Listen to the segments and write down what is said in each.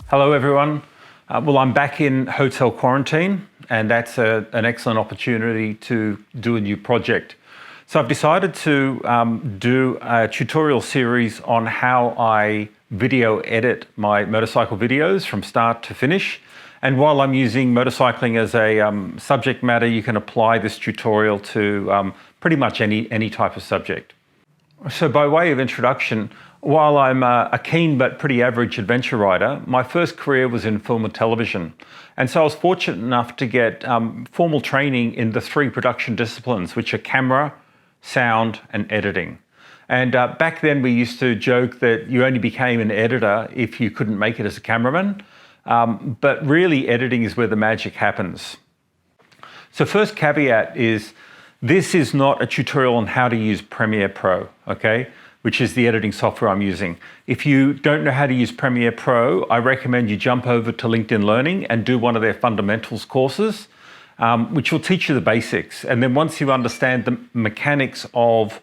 Hello everyone. Well, I'm back in hotel quarantine, and that's an excellent opportunity to do a new project. So I've decided to do a tutorial series on how I video edit my motorcycle videos from start to finish. And while I'm using motorcycling as a subject matter, you can apply this tutorial to pretty much any type of subject. So by way of introduction, while I'm a keen but pretty average adventure rider, my first career was in film and television. And so I was fortunate enough to get formal training in the three production disciplines, which are camera, sound, and editing. And back then we used to joke that you only became an editor if you couldn't make it as a cameraman. But really editing is where the magic happens. So first caveat is, this is not a tutorial on how to use Premiere Pro, okay? Which is the editing software I'm using. If you don't know how to use Premiere Pro, I recommend you jump over to LinkedIn Learning and do one of their fundamentals courses, which will teach you the basics. And then once you understand the mechanics of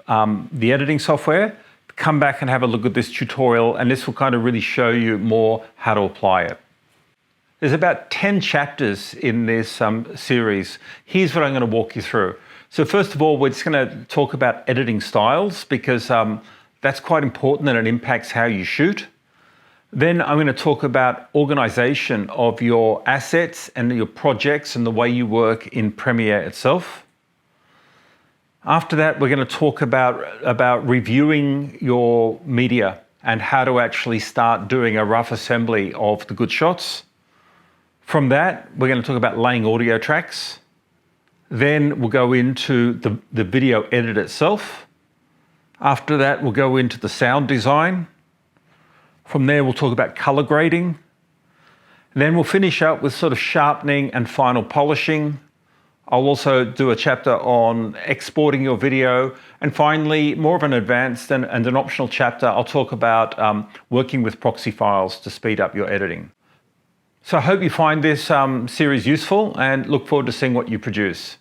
the editing software, come back and have a look at this tutorial, and this will kind of really show you more how to apply it. There's about 10 chapters in this series. Here's what I'm going to walk you through. So first of all, we're just going to talk about editing styles, because that's quite important and it impacts how you shoot. Then I'm going to talk about organization of your assets and your projects and the way you work in Premiere itself. After that, we're going to talk about reviewing your media and how to actually start doing a rough assembly of the good shots. From that, we're going to talk about laying audio tracks. Then we'll go into the video edit itself. After that, we'll go into the sound design. From there, we'll talk about color grading. And then we'll finish up with sort of sharpening and final polishing. I'll also do a chapter on exporting your video. And finally, more of an advanced and an optional chapter, I'll talk about working with proxy files to speed up your editing. So I hope you find this series useful and look forward to seeing what you produce.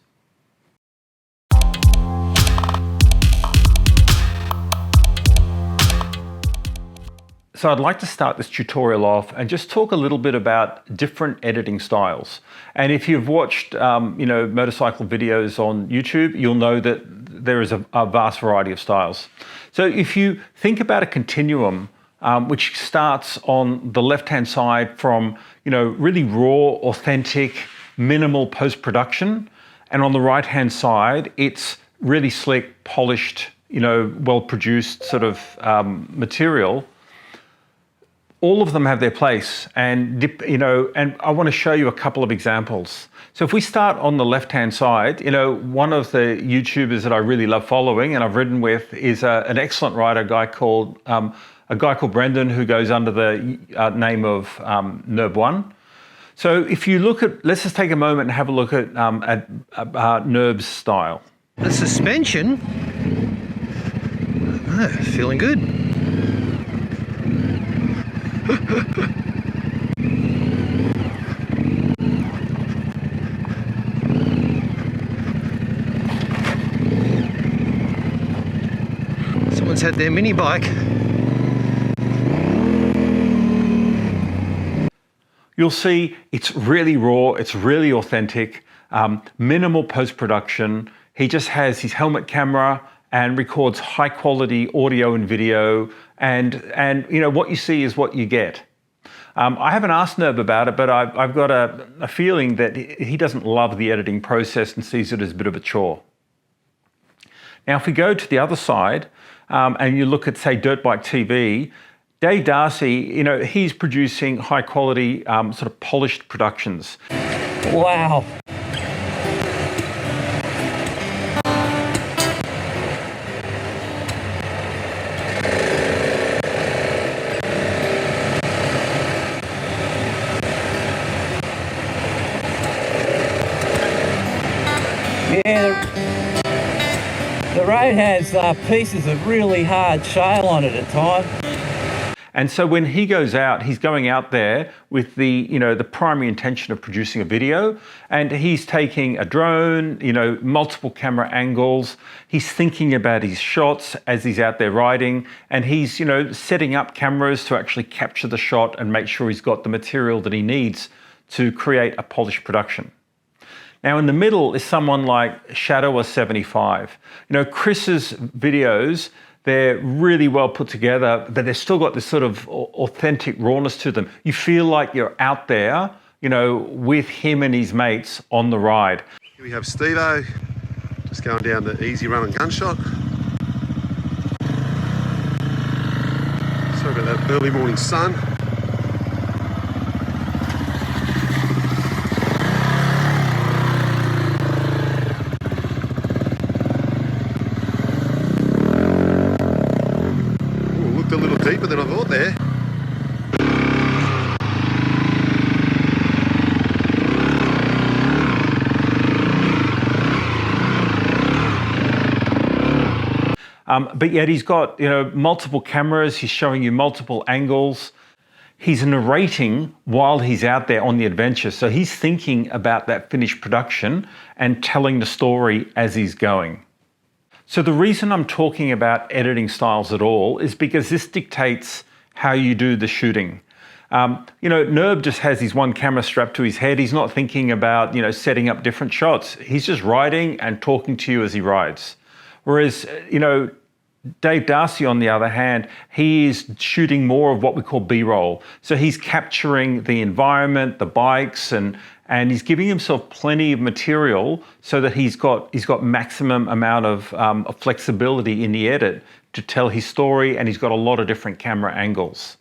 So I'd like to start this tutorial off and just talk a little bit about different editing styles. And if you've watched motorcycle videos on YouTube, you'll know that there is a vast variety of styles. So if you think about a continuum, which starts on the left-hand side from really raw, authentic, minimal post-production, and on the right-hand side, it's really slick, polished, well-produced sort of material. All of them have their place, and I want to show you a couple of examples. So if we start on the left-hand side, one of the YouTubers that I really love following and I've ridden with is an excellent rider, a guy called Brendan, who goes under the name of NERB1. So if you look at, let's just take a moment and have a look at NERB's style. The suspension, feeling good. Someone's had their mini bike. You'll see it's really raw, it's really authentic, minimal post-production. He just has his helmet camera and records high quality audio and video, and what you see is what you get. I haven't asked NERB about it, but I've got a feeling that he doesn't love the editing process and sees it as a bit of a chore. Now, if we go to the other side and you look at, say, Dirt Bike TV, Dave Darcy, he's producing high quality, sort of polished productions. Wow. Yeah, the road has pieces of really hard shale on it at times. And so when he goes out, he's going out there with the, the primary intention of producing a video, and he's taking a drone, multiple camera angles. He's thinking about his shots as he's out there riding, and he's, setting up cameras to actually capture the shot and make sure he's got the material that he needs to create a polished production. Now in the middle is someone like Shadower75. Chris's videos, they're really well put together, but they've still got this sort of authentic rawness to them. You feel like you're out there, with him and his mates on the ride. Here we have Steve-O, just going down the easy run and gunshot. Sorry about that early morning sun. Looked a little deeper than I thought there. But yet he's got, multiple cameras. He's showing you multiple angles. He's narrating while he's out there on the adventure. So he's thinking about that finished production and telling the story as he's going. So the reason I'm talking about editing styles at all is because this dictates how you do the shooting. Nerb just has his one camera strapped to his head. He's not thinking about, setting up different shots. He's just riding and talking to you as he rides. Whereas, Dave Darcy, on the other hand, he is shooting more of what we call B-roll. So he's capturing the environment, the bikes, and he's giving himself plenty of material so that he's got maximum amount of flexibility in the edit to tell his story, and he's got a lot of different camera angles.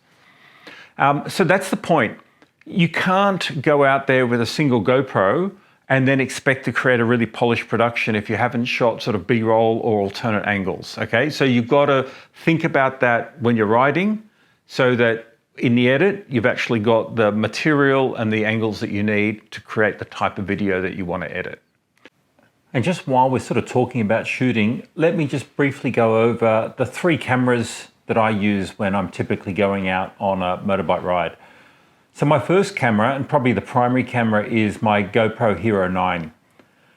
So that's the point. You can't go out there with a single GoPro and then expect to create a really polished production if you haven't shot sort of B-roll or alternate angles, okay? So you've got to think about that when you're riding so that in the edit, you've actually got the material and the angles that you need to create the type of video that you want to edit. And just while we're sort of talking about shooting, let me just briefly go over the 3 cameras that I use when I'm typically going out on a motorbike ride. So my first camera, and probably the primary camera, is my GoPro Hero 9.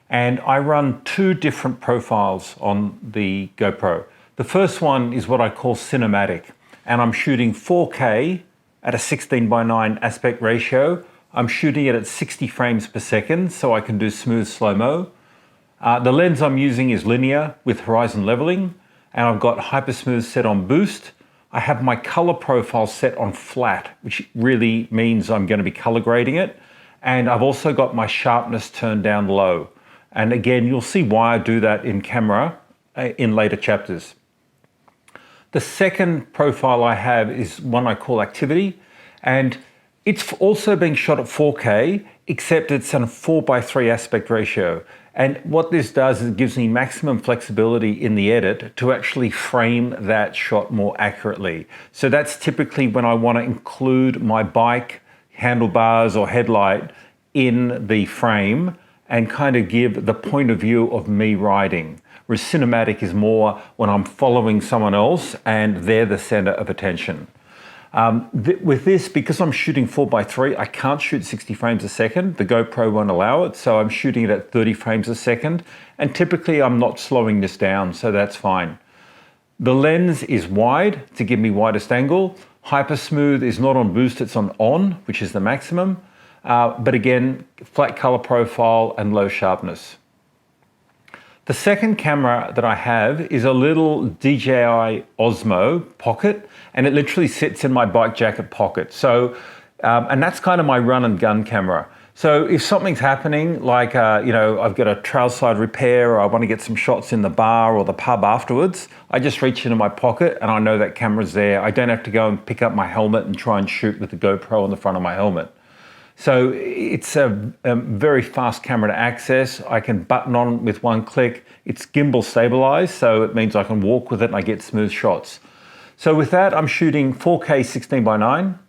And I run 2 different profiles on the GoPro. The first one is what I call cinematic, and I'm shooting 4K at a 16:9 aspect ratio. I'm shooting it at 60 frames per second, so I can do smooth slow-mo. The lens I'm using is linear with horizon leveling, and I've got hypersmooth set on boost. I have my color profile set on flat, which really means I'm going to be color grading it. And I've also got my sharpness turned down low. And again, you'll see why I do that in camera in later chapters. The second profile I have is one I call activity. And it's also being shot at 4K, except it's on a 4:3 aspect ratio. And what this does is it gives me maximum flexibility in the edit to actually frame that shot more accurately. So that's typically when I want to include my bike, handlebars or headlight in the frame and kind of give the point of view of me riding. Whereas cinematic is more when I'm following someone else and they're the center of attention. With this, because I'm shooting 4:3, I can't shoot 60 frames a second. The GoPro won't allow it, so I'm shooting it at 30 frames a second. And typically I'm not slowing this down, so that's fine. The lens is wide to give me widest angle. Hypersmooth is not on boost, it's on, which is the maximum. But again, flat color profile and low sharpness. The second camera that I have is a little DJI Osmo Pocket, and it literally sits in my bike jacket pocket. So, and that's kind of my run and gun camera. So if something's happening, like, I've got a trailside repair or I want to get some shots in the bar or the pub afterwards, I just reach into my pocket and I know that camera's there. I don't have to go and pick up my helmet and try and shoot with the GoPro on the front of my helmet. So it's a very fast camera to access. I can button on with one click. It's gimbal stabilized, so it means I can walk with it and I get smooth shots. So with that, I'm shooting 4K 16:9,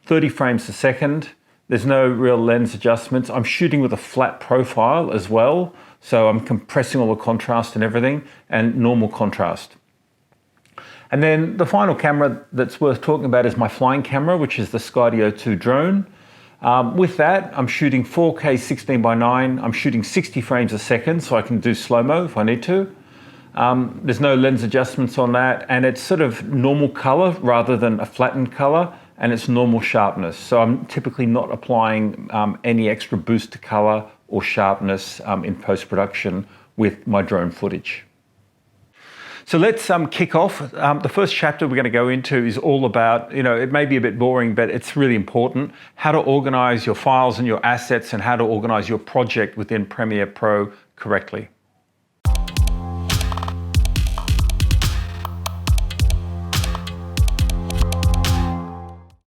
30 frames a second. There's no real lens adjustments. I'm shooting with a flat profile as well. So I'm compressing all the contrast and everything and normal contrast. And then the final camera that's worth talking about is my flying camera, which is the Skydio 2 drone. With that, I'm shooting 4K 16:9. I'm shooting 60 frames a second, so I can do slow-mo if I need to. There's no lens adjustments on that, and it's sort of normal color rather than a flattened color, and it's normal sharpness. So I'm typically not applying any extra boost to color or sharpness in post-production with my drone footage. So let's kick off. The first chapter we're going to go into is all about, it may be a bit boring, but it's really important, how to organize your files and your assets and how to organize your project within Premiere Pro correctly.